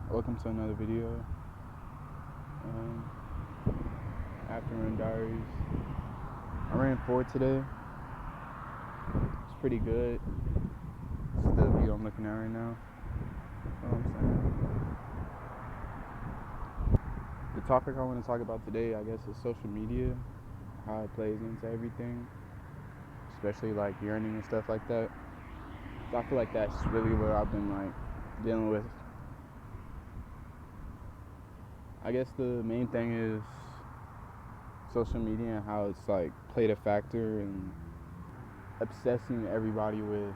Welcome to another video. Um, Afternoon Diaries. I ran 4 today. It's pretty good. It's the view I'm looking at right now. You know what I'm saying? The topic I want to talk about today, I guess, is social media, how it plays into everything, especially like yearning and stuff like that. So I feel like that's really what I've been like dealing with. I guess the main thing is social media and how it's like played a factor in obsessing everybody with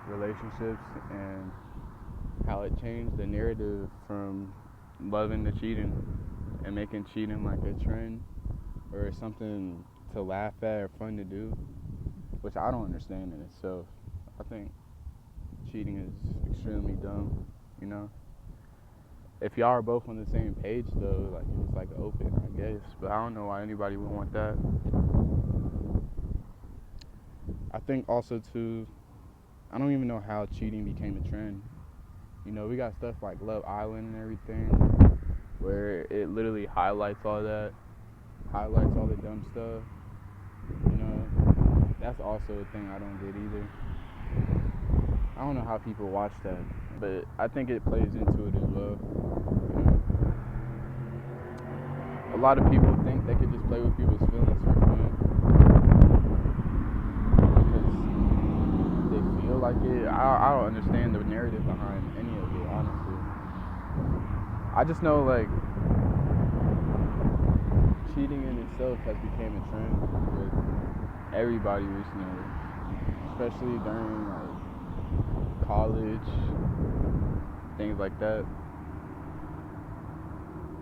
relationships and how it changed the narrative from loving to cheating and making cheating like a trend or something to laugh at or fun to do, which I don't understand in itself. I think cheating is extremely dumb, you know? If y'all are both on the same page though, like it's like open, I guess. But I don't know why anybody would want that. I think also too, I don't even know how cheating became a trend. You know, we got stuff like Love Island and everything, where it literally highlights all that, highlights all the dumb stuff. You know, that's also a thing I don't get either. I don't know how people watch that, but I think it plays into it as well. You know, a lot of people think they could just play with people's feelings for fun because they feel like it. I don't understand the narrative behind any of it, honestly. I just know like cheating in itself has become a trend with everybody recently, especially during like college, things like that.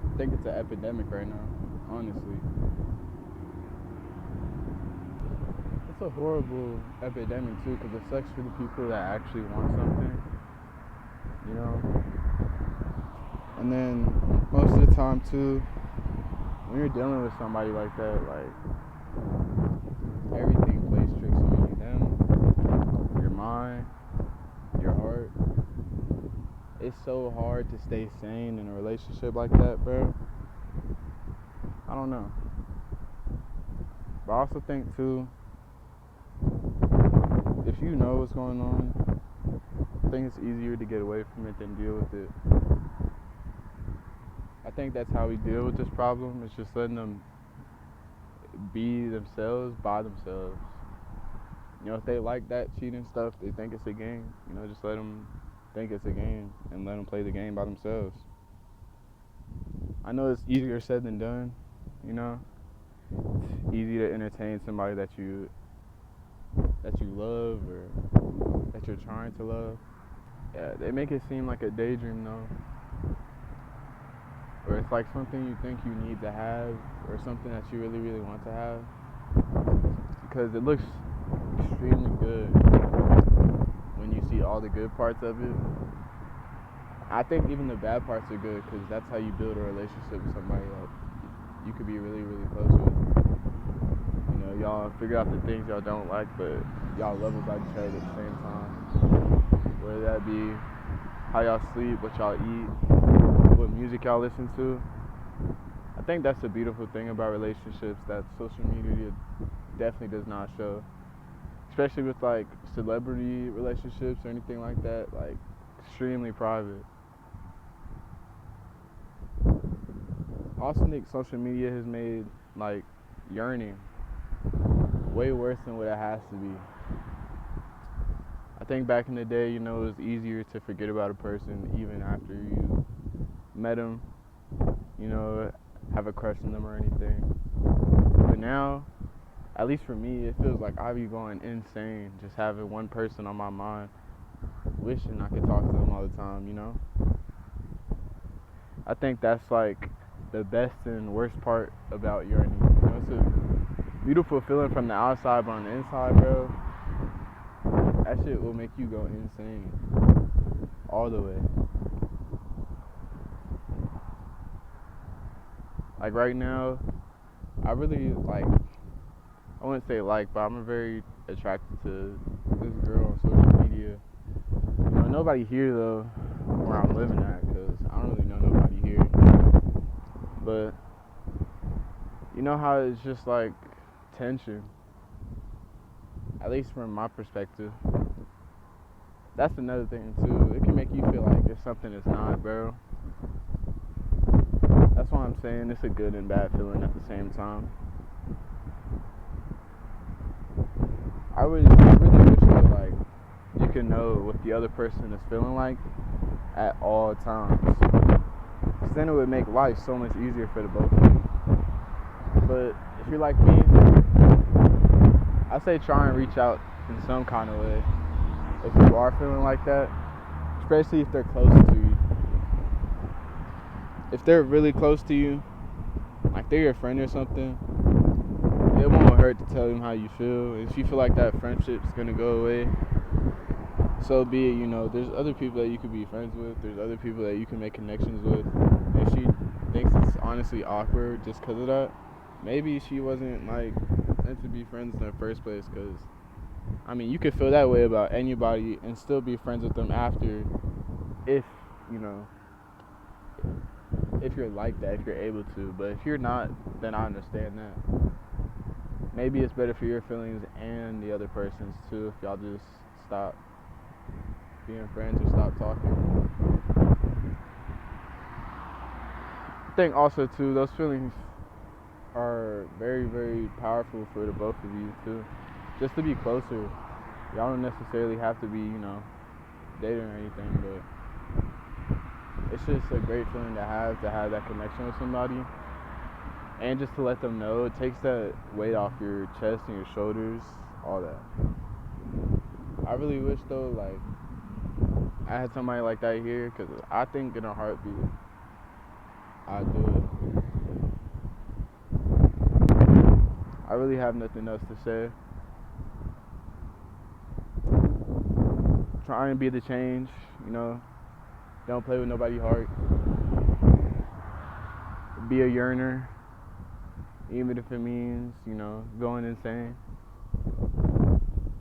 I think it's an epidemic right now, honestly. It's a horrible epidemic too, because it sucks for the people that actually want something, you know. And then most of the time too, when you're dealing with somebody like that, like everything plays tricks on you. Them, your mind, your heart. It's so hard to stay sane in a relationship like that, bro. I don't know. But I also think too, if you know what's going on, I think it's easier to get away from it than deal with it. I think that's how we deal with this problem. It's just letting them be themselves by themselves. You know, if they like that cheating stuff, they think it's a game. You know, just let them think it's a game and let them play the game by themselves. I know it's easier said than done. You know, it's easy to entertain somebody that you love or that you're trying to love. Yeah, they make it seem like a daydream though, or it's like something you think you need to have, or something that you really, really want to have, because it looks extremely good when you see all the good parts of it. I think even the bad parts are good because that's how you build a relationship with somebody that you could be really, really close with. You know, y'all figure out the things y'all don't like, but y'all love about each other at the same time. Whether that be how y'all sleep, what y'all eat, what music y'all listen to. I think that's the beautiful thing about relationships that social media definitely does not show. Especially with like celebrity relationships or anything like that, like extremely private. I also think social media has made like yearning way worse than what it has to be. I think back in the day, you know, it was easier to forget about a person even after you met them, you know, have a crush on them or anything. But now, at least for me, it feels like I be going insane just having one person on my mind, wishing I could talk to them all the time, you know? I think that's like the best and worst part about yearning. You know, it's a beautiful feeling from the outside, but on the inside, bro, that shit will make you go insane all the way. Like right now, I really like, I wouldn't say like, but I'm very attracted to this girl on social media. You know, nobody here though, where I'm living at, cause because I don't really know nobody here. But you know how it's just like tension, at least from my perspective. That's another thing too. It can make you feel like it's something that's not, bro. That's why I'm saying it's a good and bad feeling at the same time. I really wish that like you can know what the other person is feeling like at all times. Because then it would make life so much easier for the both of you. But if you're like me, I say try and reach out in some kind of way. If you are feeling like that, especially if they're close to you. If they're really close to you, like they're your friend or something, it won't hurt to tell them how you feel. If you feel like that friendship's gonna go away, so be it. You know, there's other people that you could be friends with. There's other people that you can make connections with. If she thinks it's honestly awkward just because of that, maybe she wasn't like meant to be friends in the first place. Because I mean, you could feel that way about anybody and still be friends with them after, if you know, if you're like that, if you're able to. But if you're not, then I understand that. Maybe it's better for your feelings and the other person's too if y'all just stop being friends or stop talking. I think also too, those feelings are very, very powerful for the both of you too. Just to be closer. Y'all don't necessarily have to be, dating or anything, but it's just a great feeling to have that connection with somebody. And just to let them know, it takes that weight off your chest and your shoulders, all that. I really wish though, like, I had somebody like that here, because I think in a heartbeat, I'd do it. I really have nothing else to say. Try and be the change, Don't play with nobody's heart. Be a yearner, even if it means, going insane.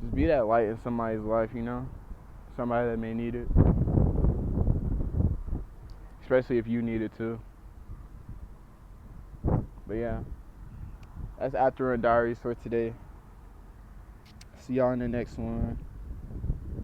Just be that light in somebody's life, Somebody that may need it. Especially if you need it too. But yeah, that's After Run Diaries for today. See y'all in the next one.